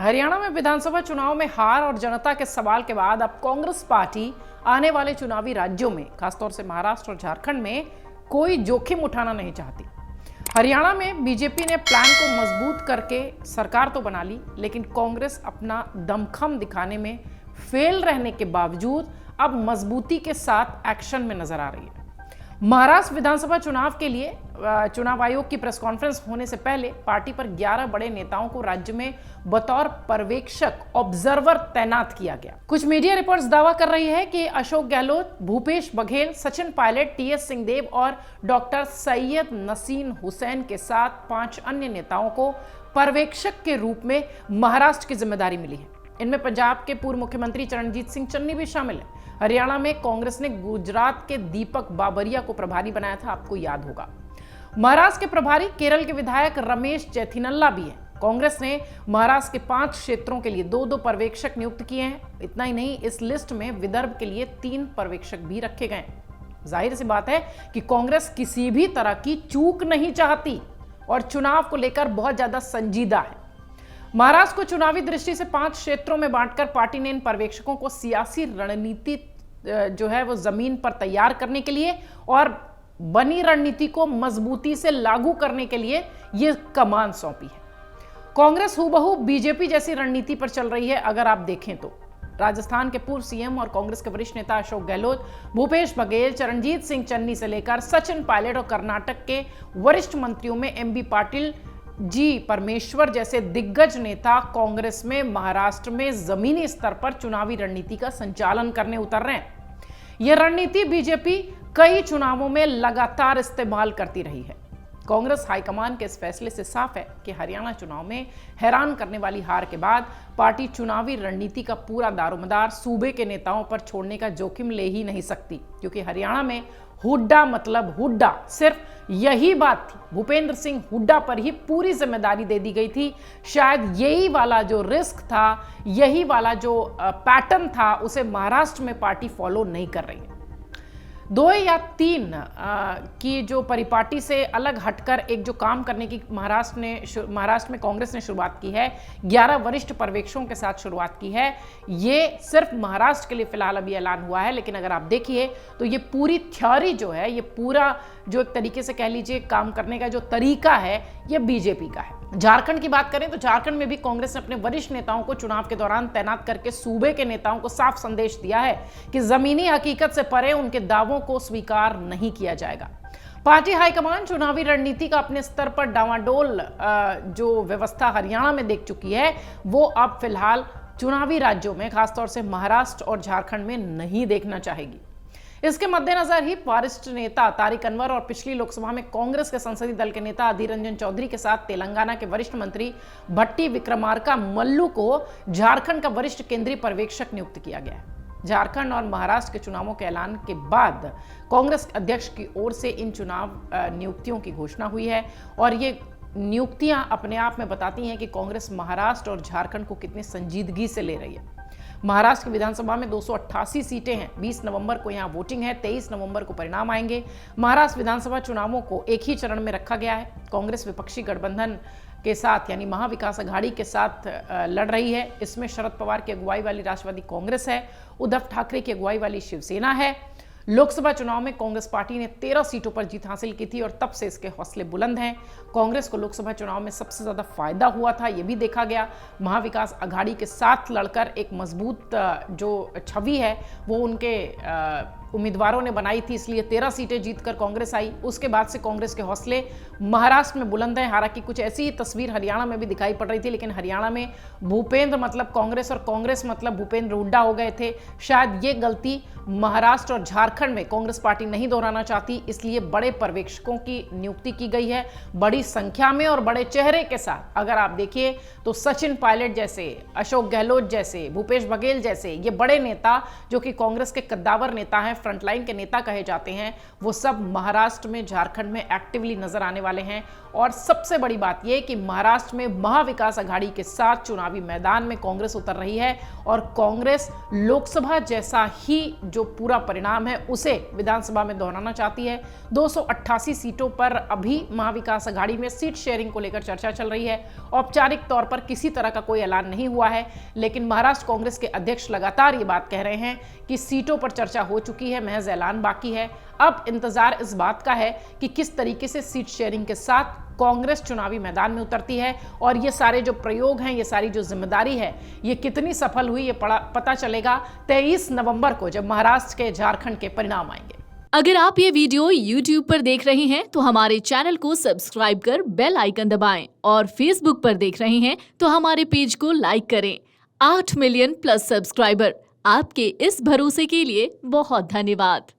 हरियाणा में विधानसभा चुनाव में हार और जनता के सवाल के बाद अब कांग्रेस पार्टी आने वाले चुनावी राज्यों में, खासतौर से महाराष्ट्र और झारखंड में, कोई जोखिम उठाना नहीं चाहती। हरियाणा में बीजेपी ने प्लान को मजबूत करके सरकार तो बना ली, लेकिन कांग्रेस अपना दमखम दिखाने में फेल रहने के बावजूद अब मजबूती के साथ एक्शन में नजर आ रही है। महाराष्ट्र विधानसभा चुनाव के लिए चुनाव आयोग की प्रेस कॉन्फ्रेंस होने से पहले पार्टी पर 11 बड़े नेताओं को राज्य में बतौर पर्यवेक्षक ऑब्जर्वर तैनात किया गया। कुछ मीडिया रिपोर्ट्स दावा कर रही है कि अशोक गहलोत, भूपेश बघेल, सचिन पायलट, टीएस सिंहदेव और डॉक्टर सैयद नसीम हुसैन के साथ 5 अन्य नेताओं को पर्यवेक्षक के रूप में महाराष्ट्र की जिम्मेदारी मिली है। इनमें पंजाब के पूर्व मुख्यमंत्री चरणजीत सिंह चन्नी भी शामिल है। हरियाणा में कांग्रेस ने गुजरात के दीपक बाबरिया को प्रभारी बनाया था, आपको याद होगा। महाराष्ट्र के प्रभारी केरल के विधायक रमेश चेथिनल्ला भी हैं। कांग्रेस ने महाराष्ट्र के 5 क्षेत्रों के लिए 2-2 पर्यवेक्षक नियुक्त किए हैं। इतना ही नहीं, इस लिस्ट में विदर्भ के लिए 3 पर्यवेक्षक भी रखे गए। जाहिर सी बात है कि कांग्रेस किसी भी तरह की चूक नहीं चाहती और चुनाव को लेकर बहुत ज्यादा संजीदा है। महाराष्ट्र को चुनावी दृष्टि से 5 क्षेत्रों में बांटकर पार्टी ने इन पर्यवेक्षकों को सियासी रणनीति जो है वो जमीन पर तैयार करने के लिए और बनी रणनीति को मजबूती से लागू करने के लिए ये कमान सौंपी है। कांग्रेस हूबहू बीजेपी जैसी रणनीति पर चल रही है। अगर आप देखें तो राजस्थान के पूर्व सीएम और कांग्रेस के वरिष्ठ नेता अशोक गहलोत, भूपेश बघेल, चरणजीत सिंह चन्नी से लेकर सचिन पायलट और कर्नाटक के वरिष्ठ मंत्रियों में एमबी पाटिल, जी परमेश्वर जैसे दिग्गज नेता कांग्रेस में महाराष्ट्र में जमीनी स्तर पर चुनावी रणनीति का संचालन करने उतर रहे हैं। यह रणनीति बीजेपी कई चुनावों में लगातार इस्तेमाल करती रही है। कांग्रेस हाईकमान के इस फैसले से साफ है कि हरियाणा चुनाव में हैरान करने वाली हार के बाद पार्टी चुनावी रणनीति का पूरा दारोमदार सूबे के नेताओं पर छोड़ने का जोखिम ले ही नहीं सकती, क्योंकि हरियाणा में हुड्डा मतलब हुड्डा, सिर्फ यही बात थी। भूपेंद्र सिंह हुड्डा पर ही पूरी जिम्मेदारी दे दी गई थी। शायद यही वाला जो रिस्क था, यही वाला जो पैटर्न था, उसे महाराष्ट्र में पार्टी फॉलो नहीं कर रही है। 2 या 3 की जो परिपाटी से अलग हटकर एक जो काम करने की महाराष्ट्र में कांग्रेस ने शुरुआत की है, 11 वरिष्ठ पर्यवेक्षकों के साथ शुरुआत की है। ये सिर्फ महाराष्ट्र के लिए फिलहाल अभी ऐलान हुआ है, लेकिन अगर आप देखिए तो ये पूरी थ्योरी जो है, ये पूरा जो एक तरीके से कह लीजिए काम करने का जो तरीका है, ये बीजेपी का है। झारखंड की बात करें तो झारखंड में भी कांग्रेस ने अपने वरिष्ठ नेताओं को चुनाव के दौरान तैनात करके सूबे के नेताओं को साफ संदेश दिया है कि जमीनी हकीकत से परे उनके दावों को स्वीकार नहीं किया जाएगा। पार्टी हाईकमान चुनावी रणनीति का अपने स्तर पर डावाडोल जो व्यवस्था हरियाणा में देख चुकी है, वो अब फिलहाल चुनावी राज्यों में, खासतौर से महाराष्ट्र और झारखंड में नहीं देखना चाहेगी। इसके मद्देनजर ही वरिष्ठ नेता तारिक अनवर और पिछली लोकसभा में कांग्रेस के संसदीय दल के नेता अधीर रंजन चौधरी के साथ तेलंगाना के वरिष्ठ मंत्री भट्टी विक्रमार्का मल्लू को झारखंड का वरिष्ठ केंद्रीय पर्यवेक्षक नियुक्त किया गया है। झारखंड और महाराष्ट्र के चुनावों के ऐलान के बाद कांग्रेस अध्यक्ष की ओर से इन चुनाव नियुक्तियों की घोषणा हुई है और ये नियुक्तियां अपने आप में बताती हैं कि कांग्रेस महाराष्ट्र और झारखंड को कितनी संजीदगी से ले रही है। महाराष्ट्र की विधानसभा में 288 सीटें हैं। 20 नवंबर को यहां वोटिंग है, 23 नवंबर को परिणाम आएंगे। महाराष्ट्र विधानसभा चुनावों को एक ही चरण में रखा गया है। कांग्रेस विपक्षी गठबंधन के साथ यानी महाविकास अघाड़ी के साथ लड़ रही है। इसमें शरद पवार की अगुवाई वाली राष्ट्रवादी कांग्रेस है, उद्धव ठाकरे की अगुवाई वाली शिवसेना है। लोकसभा चुनाव में कांग्रेस पार्टी ने 13 सीटों पर जीत हासिल की थी और तब से इसके हौसले बुलंद हैं। कांग्रेस को लोकसभा चुनाव में सबसे ज्यादा फायदा हुआ था, यह भी देखा गया। महाविकास अघाड़ी के साथ लड़कर एक मजबूत जो छवि है वो उनके उम्मीदवारों ने बनाई थी, इसलिए 13 सीटें जीतकर कांग्रेस आई। उसके बाद से कांग्रेस के हौसले महाराष्ट्र में बुलंद हैं। हालांकि कुछ ऐसी तस्वीर हरियाणा में भी दिखाई पड़ रही थी, लेकिन हरियाणा में भूपेंद्र मतलब कांग्रेस और कांग्रेस मतलब भूपेंद्र हुड्डा हो गए थे। शायद ये गलती महाराष्ट्र और झारखंड में कांग्रेस पार्टी नहीं दोहराना चाहती, इसलिए बड़े पर्यवेक्षकों की नियुक्ति की गई है, बड़ी संख्या में और बड़े चेहरे के साथ। अगर आप देखिए तो सचिन पायलट जैसे, अशोक गहलोत जैसे, भूपेश बघेल जैसे ये बड़े नेता जो कि कांग्रेस के कद्दावर नेता हैं, फ्रंटलाइन के नेता कहे जाते हैं, वो सब महाराष्ट्र में, झारखंड में एक्टिवली नजर आने वाले हैं। और सबसे बड़ी बात यह कि महाराष्ट्र में महाविकास आघाड़ी के साथ चुनावी मैदान में कांग्रेस उतर रही है और कांग्रेस लोकसभा जैसा ही जो पूरा परिणाम है उसे विधानसभा में दोहराना चाहती है। 288 सीटों पर अभी महाविकास आघाड़ी में सीट शेयरिंग को लेकर चर्चा चल रही है। औपचारिक तौर पर किसी तरह का कोई ऐलान नहीं हुआ है, लेकिन महाराष्ट्र कांग्रेस के अध्यक्ष लगातार ये बात कह रहे हैं कि सीटों पर चर्चा हो चुकी है, महज ऐलान बाकी है। अब इंतजार इस बात का है कि किस तरीके से सीट शेयरिंग के साथ कांग्रेस चुनावी मैदान में उतरती है और ये सारे जो प्रयोग हैं, ये सारी जो जिम्मेदारी है, ये कितनी सफल हुई, ये पता चलेगा 23 नवंबर को, जब महाराष्ट्र के, झारखंड के परिणाम आएंगे। अगर आप ये वीडियो YouTube पर देख रहे हैं तो हमारे चैनल को सब्सक्राइब कर बेल आइकन दबाएं और Facebook पर देख रहे हैं तो हमारे पेज को लाइक करें। 8 मिलियन प्लस सब्सक्राइबर, आपके इस भरोसे के लिए बहुत धन्यवाद।